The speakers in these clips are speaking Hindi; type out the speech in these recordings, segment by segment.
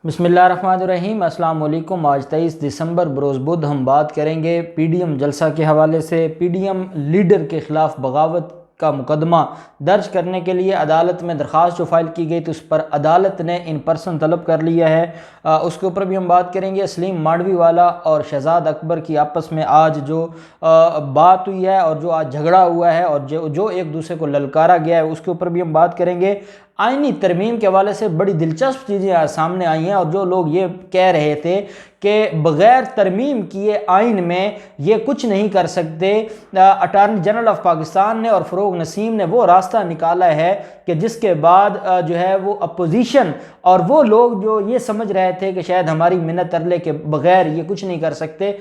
बिस्मिल्लाहिर्रहमानिर्रहीम। अस्सलाम वालेकुम। आज 23 दिसंबर बरोज़ बुध हम बात करेंगे पीडीएम जलसा के हवाले से। पीडीएम लीडर के ख़िलाफ़ बगावत का मुकदमा दर्ज करने के लिए अदालत में दरख्वास्त जो फाइल की गई तो उस पर अदालत ने इन पर्सन तलब कर लिया है। उसके ऊपर भी हम बात करेंगे। सलीम मांडवीवाला और शहजाद अकबर की आपस में आज जो बात हुई है और जो आज झगड़ा हुआ है और जो एक दूसरे को ललकारा गया है उसके ऊपर भी हम बात करेंगे। आईनी तरमीम के हवाले से बड़ी दिलचस्प चीज़ें सामने आई हैं और जो लोग ये कह रहे थे कि बग़ैर तरमीम किए आइन में ये कुछ नहीं कर सकते, अटारनी जनरल ऑफ पाकिस्तान ने और फ़रोग नसीम ने वो रास्ता निकाला है कि जिसके बाद जो है वो अपोजिशन और वो लोग जो ये समझ रहे थे कि शायद हमारी मिन्नत तरले के बग़ैर ये कुछ नहीं कर सकते,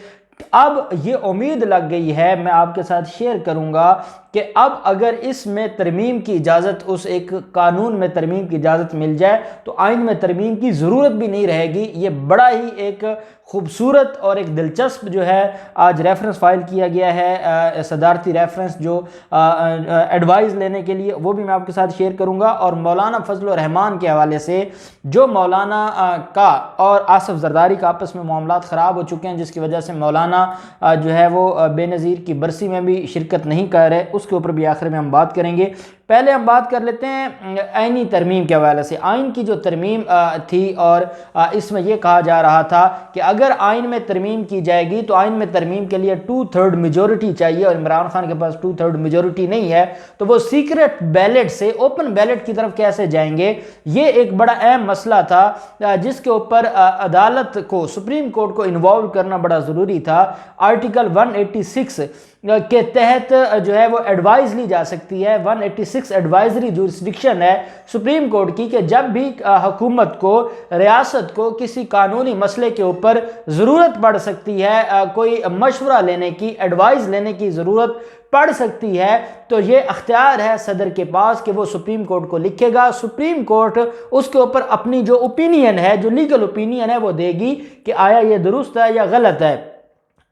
अब ये उम्मीद लग गई है। मैं आपके साथ शेयर करूंगा कि अब अगर इसमें तरमीम की इजाज़त, उस एक कानून में तरमीम की इजाज़त मिल जाए तो आइन में तरमीम की ज़रूरत भी नहीं रहेगी। ये बड़ा ही एक खूबसूरत और एक दिलचस्प जो है आज रेफरेंस फाइल किया गया है, सदारती रेफरेंस जो एडवाइस लेने के लिए, वो भी मैं आपके साथ शेयर करूंगा। और मौलाना फजल रहमान के हवाले से जो मौलाना का और आसफ जरदारी का आपस में मामलात ख़राब हो चुके हैं जिसकी वजह से मौलाना जो है वो बेनज़ीर की बरसी में भी शिरकत नहीं कर रहे, उसके ऊपर भी आखिर में हम बात करेंगे। पहले हम बात कर लेते हैं आइनी तरमीम के हवाले से। आइन की जो तरमीम थी और इसमें यह कहा जा रहा था कि अगर आइन में तरमीम की जाएगी तो आइन में तरमीम के लिए 2/3 मेजॉरिटी चाहिए और इमरान खान के पास 2/3 मेजॉरिटी नहीं है, तो वो सीक्रेट बैलेट से ओपन बैलेट की तरफ कैसे जाएंगे। ये एक बड़ा अहम मसला था जिसके ऊपर अदालत को, सुप्रीम कोर्ट को इन्वॉल्व करना बड़ा ज़रूरी था। आर्टिकल 186 के तहत जो है वो एडवाइस ली जा सकती है। 186 एडवाइजरी जुरिस्डिक्शन है सुप्रीम कोर्ट की कि जब भी हुकूमत को, रियासत को किसी कानूनी मसले के ऊपर ज़रूरत पड़ सकती है, कोई मशवरा लेने की, एडवाइस लेने की ज़रूरत पड़ सकती है, तो ये अख्तियार है सदर के पास कि वो सुप्रीम कोर्ट को लिखेगा। सुप्रीम कोर्ट उसके ऊपर अपनी जो ओपिनियन है, जो लीगल ओपिनियन है, वो देगी कि आया ये दुरुस्त है या गलत है।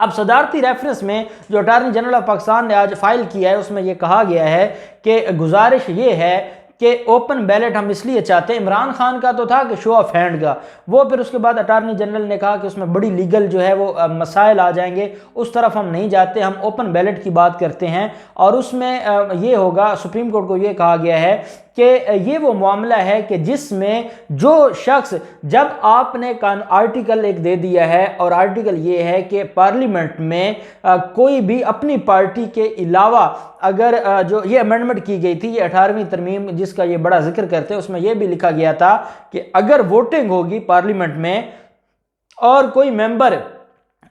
अब सदारती रेफरेंस में जो अटारनी जनरल ऑफ पाकिस्तान ने आज फाइल किया है उसमें यह कहा गया है कि गुजारिश ये है कि ओपन बैलेट हम इसलिए चाहते हैं। इमरान खान का तो था कि शो ऑफ हैंड का, वो फिर उसके बाद अटारनी जनरल ने कहा कि उसमें बड़ी लीगल जो है वो मसाइल आ जाएंगे, उस तरफ हम नहीं जाते, हम ओपन बैलेट की बात करते हैं। और उसमें ये होगा, सुप्रीम कोर्ट को ये कहा गया है कि ये वो मामला है कि जिसमें जो शख्स, जब आपने आर्टिकल एक दे दिया है और आर्टिकल ये है कि पार्लियामेंट में कोई भी अपनी पार्टी के अलावा, अगर जो ये अमेंडमेंट की गई थी, ये 18वीं तरमीम जिसका ये बड़ा जिक्र करते हैं, उसमें यह भी लिखा गया था कि अगर वोटिंग होगी पार्लियामेंट में और कोई मेंबर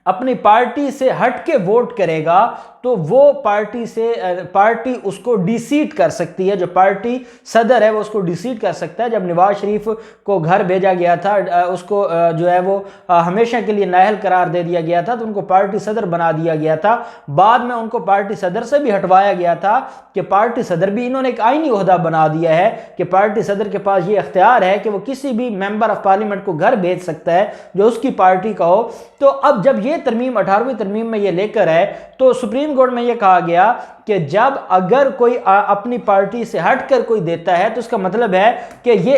अपनी पार्टी से हट के वोट करेगा तो वो पार्टी उसको डिसीट कर सकती है। जो पार्टी सदर है वो उसको डिसीट कर सकता है। जब नवाज शरीफ को घर भेजा गया था, उसको जो है वो हमेशा के लिए नाअहल करार दे दिया गया था, तो उनको पार्टी सदर बना दिया गया था। बाद में उनको पार्टी सदर से भी हटवाया गया था कि पार्टी सदर भी, इन्होंने एक आईनी ओहदा बना दिया है कि पार्टी सदर के पास ये अख्तियार है कि वो किसी भी मेंबर ऑफ पार्लियामेंट को घर भेज सकता है जो उसकी पार्टी का हो। तो अब जब ये तरमीम 18वीं तरमीम में ये लेकर है तो सुप्रीम कोर्ट में यह कहा गया कि जब अगर कोई अपनी पार्टी से हटकर कोई देता है तो उसका मतलब है कि ये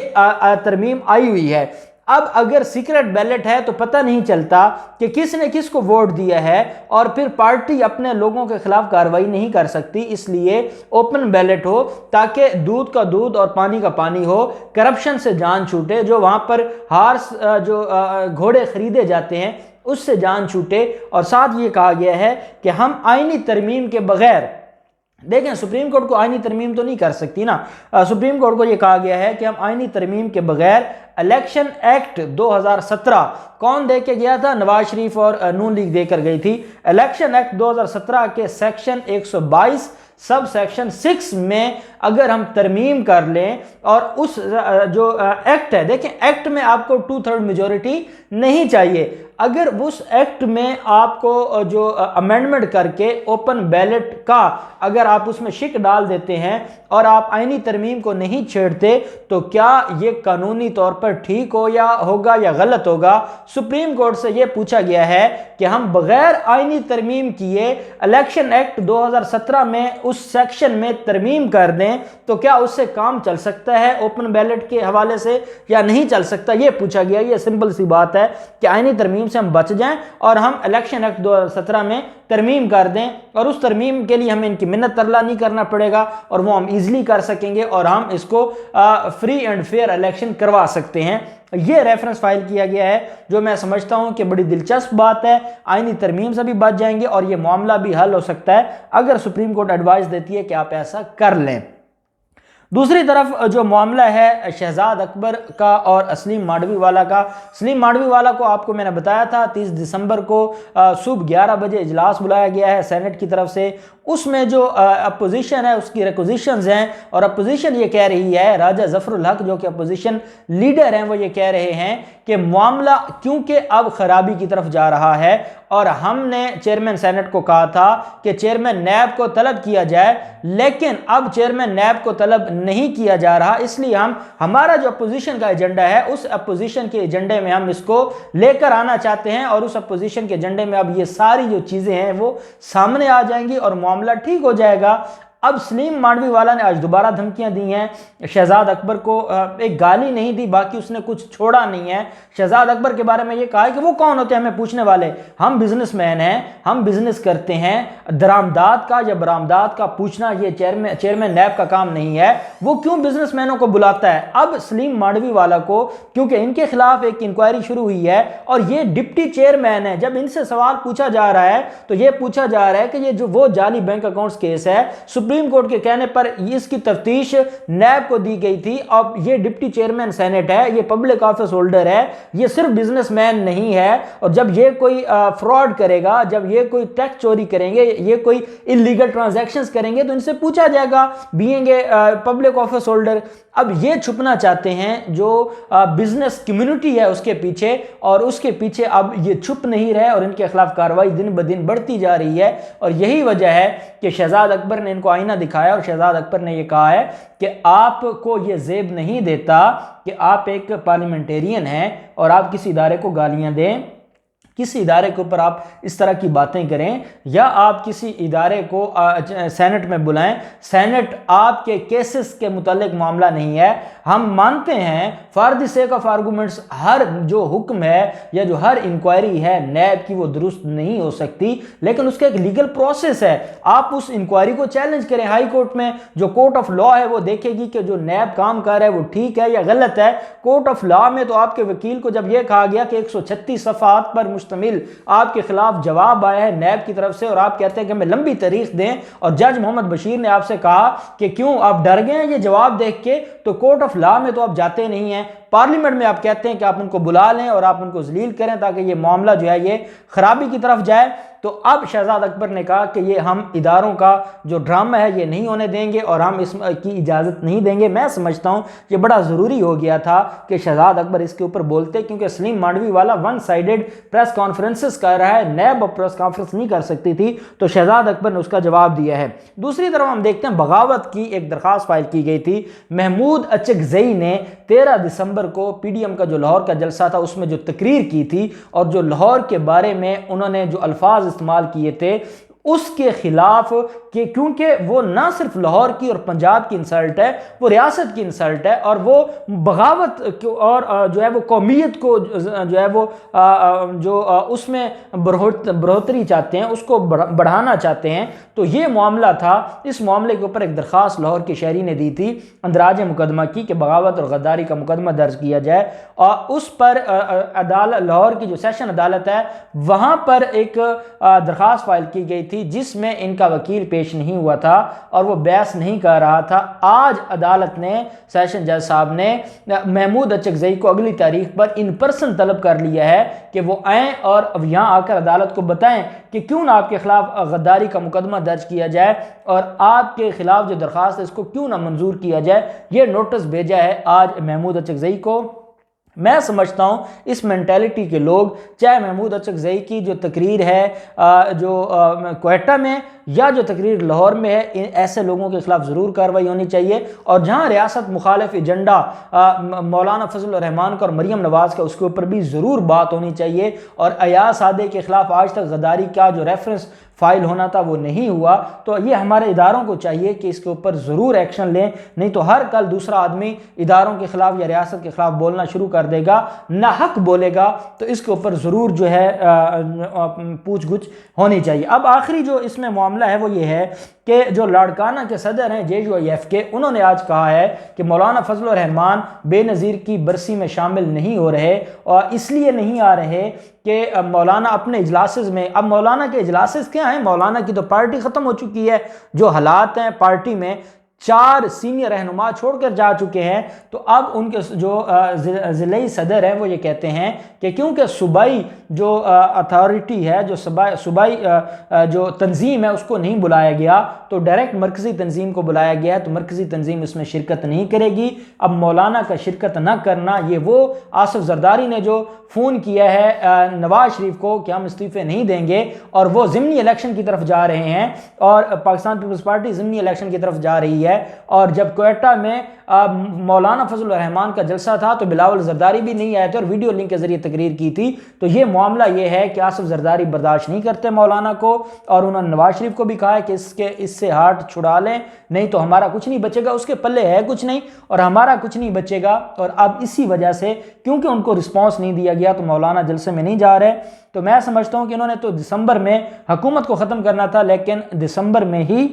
तरमीम आई हुई है। अब अगर सीक्रेट बैलेट है तो पता नहीं चलता कि किसने किसको वोट दिया है और फिर पार्टी अपने लोगों के खिलाफ कार्रवाई नहीं कर सकती। इसलिए ओपन बैलेट हो ताकि दूध का दूध और पानी का पानी हो, करप्शन से जान छूटे, जो वहां पर हार्स जो घोड़े खरीदे जाते हैं उससे जान छूटे। और साथ ये कहा गया है कि हम आईनी तरमीम के बगैर, देखें सुप्रीम कोर्ट को आईनी तरमीम तो नहीं कर सकती ना, सुप्रीम कोर्ट को यह कहा गया है कि हम आईनी तरमीम के बगैर इलेक्शन एक्ट 2017 कौन दे के गया था, नवाज शरीफ और नून लीग देकर गई थी। इलेक्शन एक्ट 2017 के सेक्शन 122 सब सेक्शन 6 में अगर हम तरमीम कर लें और उस जो एक्ट है, देखें एक्ट में आपको 2/3 मेजॉरिटी नहीं चाहिए। अगर उस एक्ट में आपको जो अमेंडमेंट करके ओपन बैलेट का अगर आप उसमें शिक डाल देते हैं और आप आईनी तरमीम को नहीं छेड़ते, तो क्या ये कानूनी तौर पर ठीक होगा या गलत होगा? सुप्रीम कोर्ट से ये पूछा गया है कि हम बगैर आईनी तरमीम किए इलेक्शन एक्ट 2017 में उस सेक्शन में तरमीम कर दें तो क्या उससे काम चल सकता है ओपन बैलेट के हवाले से या नहीं चल सकता? ये पूछा गया। ये सिंपल सी बात है कि आईनी तरमीम से हम बच जाएं और हम इलेक्शन एक्ट 2017 में तरमीम कर दें, और उस तरमीम के लिए हमें इनकी मिन्नत तरला नहीं करना पड़ेगा और वो हम इजीली कर सकेंगे और हम इसको फ्री एंड फेयर इलेक्शन करवा सकते हैं। ये रेफरेंस फाइल किया गया है, जो मैं समझता हूं कि बड़ी दिलचस्प बात है। आईनी तरमीम से भी बच जाएंगे और ये मामला भी हल हो सकता है अगर सुप्रीम कोर्ट एडवाइस देती है कि आप ऐसा कर लें। दूसरी तरफ जो मामला है शहजाद अकबर का और सलीम मांडवी वाला का। सलीम मांडवी वाला को आपको मैंने बताया था 30 दिसंबर को सुबह 11 बजे इजलास बुलाया गया है सेनेट की तरफ से। उसमें जो अपोजिशन है उसकी रिक्वेजिशंस हैं और अपोजिशन ये कह रही है, राजा जफरुल हक जो कि अपोजिशन लीडर हैं वो ये कह रहे हैं कि मामला क्योंकि अब खराबी की तरफ जा रहा है और हमने चेयरमैन सेनेट को कहा था कि चेयरमैन नैब को तलब किया जाए, लेकिन अब चेयरमैन नैब को तलब नहीं किया जा रहा, इसलिए हम हमारा जो अपोजिशन का एजेंडा है उस अपोजिशन के एजेंडे में हम इसको लेकर आना चाहते हैं और उस अपोजिशन के एजेंडे में अब ये सारी जो चीजें हैं वो सामने आ जाएंगी और मामला ठीक हो जाएगा। अब सलीम मांडवी वाला ने आज दोबारा धमकियां दी हैं शहजाद अकबर को। एक गाली नहीं दी, बाकी उसने कुछ छोड़ा नहीं है। शहजाद अकबर के बारे में ये कहा है कि वो कौन होते हैं हमें पूछने वाले, हम बिजनेसमैन हैं, हम बिजनेस करते हैं, दरामदाद का या बरामदाद का पूछना ये चेयरमैन नैब का काम नहीं है, वो क्यों बिजनेसमैनों को बुलाता है। अब सलीम मांडवी वाला को क्योंकि इनके खिलाफ एक इंक्वायरी शुरू हुई है और ये डिप्टी चेयरमैन है, जब इनसे सवाल पूछा जा रहा है तो ये पूछा जा रहा है कि ये जो वो जाली बैंक अकाउंट्स केस है, सुप्रीम कोर्ट के कहने पर इसकी तफ्तीश नैब को दी गई थी। अब ये डिप्टी चेयरमैन सेनेट है, ये पब्लिक ऑफिस होल्डर है, ये सिर्फ बिजनेसमैन नहीं है। और जब ये कोई फ्रॉड करेगा, जब ये कोई टैक्स चोरी करेंगे, ये कोई इलीगल ट्रांजैक्शंस करेंगे तो इनसे पूछा जाएगा being a public office holder. अब ये छुपना चाहते हैं जो बिजनेस कम्युनिटी है उसके पीछे, और उसके पीछे अब ये छुप नहीं रहे और इनके खिलाफ कार्रवाई दिन ब दिन बढ़ती जा रही है। और यही वजह है कि शहजाद अकबर ने इनको आईना दिखाया और शहजाद अकबर ने यह कहा है कि आपको ये जेब नहीं देता कि आप एक पार्लियामेंटेरियन हैं और आप किसी इदारे को गालियां दें, किसी इदारे के ऊपर आप इस तरह की बातें करें, या आप किसी इदारे को सेनेट में बुलाएं। सेनेट आपके केसेस के मुतालिक मामला नहीं है। हम मानते हैं for the sake of arguments हर जो हुक्म है या जो हर इंक्वायरी है नैब की वो दुरुस्त नहीं हो सकती, लेकिन उसका एक लीगल प्रोसेस है। आप उस इंक्वायरी को चैलेंज करें हाई कोर्ट में, जो कोर्ट ऑफ लॉ है वो देखेगी कि जो नैब काम कर रहा है वो ठीक है या गलत है। कोर्ट ऑफ लॉ में तो आपके वकील को जब यह कहा गया कि 136 सफ़हात पर मुश्तमिल आपके खिलाफ जवाब आया है नैब की तरफ से और आप कहते हैं कि हमें लंबी तारीख दें, और जज मोहम्मद बशीर ने आपसे कहा कि क्यों आप डर गए हैं ये जवाब देख के, तो कोर्ट ऑफ लॉ में तो आप जाते नहीं हैं। पार्लियामेंट में आप कहते हैं कि आप उनको बुला लें और आप उनको जलील करें ताकि ये मामला जो है ये खराबी की तरफ जाए। तो अब शहजाद अकबर ने कहा कि ये हम इदारों का जो ड्रामा है ये नहीं होने देंगे और हम इसकी इजाज़त नहीं देंगे। मैं समझता हूँ ये बड़ा ज़रूरी हो गया था कि शहजाद अकबर इसके ऊपर बोलते, क्योंकि सलीम मांडवी वाला वन साइडेड प्रेस कॉन्फ्रेंसेस कर रहा है, नैब प्रेस कॉन्फ्रेंस नहीं कर सकती थी, तो शहजाद अकबर ने उसका जवाब दिया है। दूसरी तरफ हम देखते हैं बगावत की एक दरख्वास्त फाइल की गई थी। महमूद अचकजई ने 13 दिसंबर को PDM का जो लाहौर का जलसा था उसमें जो तकरीर की थी और जो लाहौर के बारे में उन्होंने जो अल्फाज इस्तेमाल किए थे उसके खिलाफ, कि क्योंकि वो ना सिर्फ लाहौर की और पंजाब की इंसल्ट है, वो रियासत की इंसल्ट है और वो बगावत और जो है वो कौमियत को जो है वो जो उसमें बढ़ोतरी चाहते हैं, उसको बढ़ाना चाहते हैं। तो ये मामला था, इस मामले के ऊपर एक दरख्वास्त लाहौर के शहरी ने दी थी अंदराज मुकदमा की कि बगावत और गद्दारी का मुकदमा दर्ज किया जाए, और उस पर अदालत लाहौर की जो सेशन अदालत है वहाँ पर एक दरख्वास्त फाइल की गई थी जिसमें इनका वकील पेश नहीं हुआ था और वो बहस नहीं कर रहा था। आज अदालत ने, सेशन जज साहब ने महमूद अचकजई को अगली तारीख पर इन पर्सन तलब कर लिया है कि वो आएँ और अब यहाँ आकर अदालत को बताएं कि क्यों ना आपके खिलाफ गद्दारी का मुकदमा दर्ज किया जाए और आपके खिलाफ जो दरख्वास्त है इसको क्यों ना मंजूर किया जाए। ये नोटिस भेजा है आज महमूद अचकजई को मैं समझता हूँ इस मेंटेलिटी के लोग, चाहे महमूद अचकज़ई की जो तकरीर है जो क्वेटा में या जो तकरीर लाहौर में है, ऐसे लोगों के खिलाफ ज़रूर कार्रवाई होनी चाहिए। और जहाँ रियासत मुखालिफ एजेंडा मौलाना फजल रहमान का और मरीम नवाज़ का, उसके ऊपर भी ज़रूर बात होनी चाहिए। और अयाज सादे के खिलाफ आज तक गद्दारी का जो रेफरेंस फाइल होना था वो नहीं हुआ, तो ये हमारे इदारों को चाहिए कि इसके ऊपर ज़रूर एक्शन लें, नहीं तो हर कल दूसरा आदमी इदारों के खिलाफ या रियासत के खिलाफ बोलना शुरू कर देगा, ना हक बोलेगा, तो इसके ऊपर ज़रूर जो है पूछ गुछ होनी चाहिए। अब आखिरी जो इसमें मामला है वो ये है कि जो लाड़काना के सदर हैं JUIF के, उन्होंने आज कहा है कि मौलाना फजल रहमान बेनज़ीर की बरसी में शामिल नहीं हो रहे, और इसलिए नहीं आ रहे कि मौलाना अपने इजलासेस में, अब मौलाना के इजलासेस क्या हैं, मौलाना की तो पार्टी ख़त्म हो चुकी है, जो हालात हैं पार्टी में, 4 सीनियर रहनुमा छोड़कर जा चुके हैं। तो अब उनके जो ज़िले सदर हैं वो ये कहते हैं कि क्योंकि सूबाई जो अथॉरिटी है, जो सूबाई जो तंजीम है उसको नहीं बुलाया गया, तो डायरेक्ट मरकज़ी तंजीम को बुलाया गया है, तो मरकज़ी तंजीम इसमें शिरकत नहीं करेगी। अब मौलाना का शिरकत ना करना, ये वो आसिफ जरदारी ने जो फ़ोन किया है नवाज शरीफ को कि हम इस्तीफ़े नहीं देंगे, और वो ज़िमनी इलेक्शन की तरफ जा रहे हैं, और पाकिस्तान पीपल्स पार्टी ज़िमनी इलेक्शन की तरफ जा रही है। और जब क्वेटा में मौलाना फजल रहमान का जलसा था तो बिलावल जरदारी भी नहीं आए थे और वीडियो लिंक के जरिए तकरीर की थी। तो ये मामला ये है कि आसिफ जरदारी बर्दाश्त नहीं करते मौलाना को, और उन्होंने नवाज शरीफ को भी कहा है कि इससे हाथ छुड़ा लें, नहीं तो हमारा कुछ नहीं बचेगा, उसके पल्ले है कुछ नहीं और हमारा कुछ नहीं बचेगा। और अब इसी वजह से क्योंकि उनको रिस्पॉन्स नहीं दिया गया तो मौलाना जलसे में नहीं जा रहे। तो मैं समझता हूँ कि इन्होंने तो दिसंबर में हुकूमत को ख़त्म करना था, लेकिन दिसंबर में ही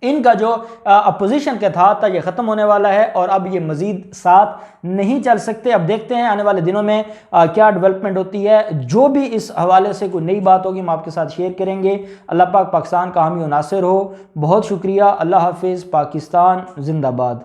इनका जो अपोजिशन का था ये ख़त्म होने वाला है, और अब ये मज़ीद साथ नहीं चल सकते। अब देखते हैं आने वाले दिनों में क्या डेवलपमेंट होती है। जो भी इस हवाले से कोई नई बात होगी हम आपके साथ शेयर करेंगे। अल्लाह पाक पाकिस्तान का हामी और नासिर हो। बहुत शुक्रिया। अल्लाह हाफिज़। पाकिस्तान जिंदाबाद।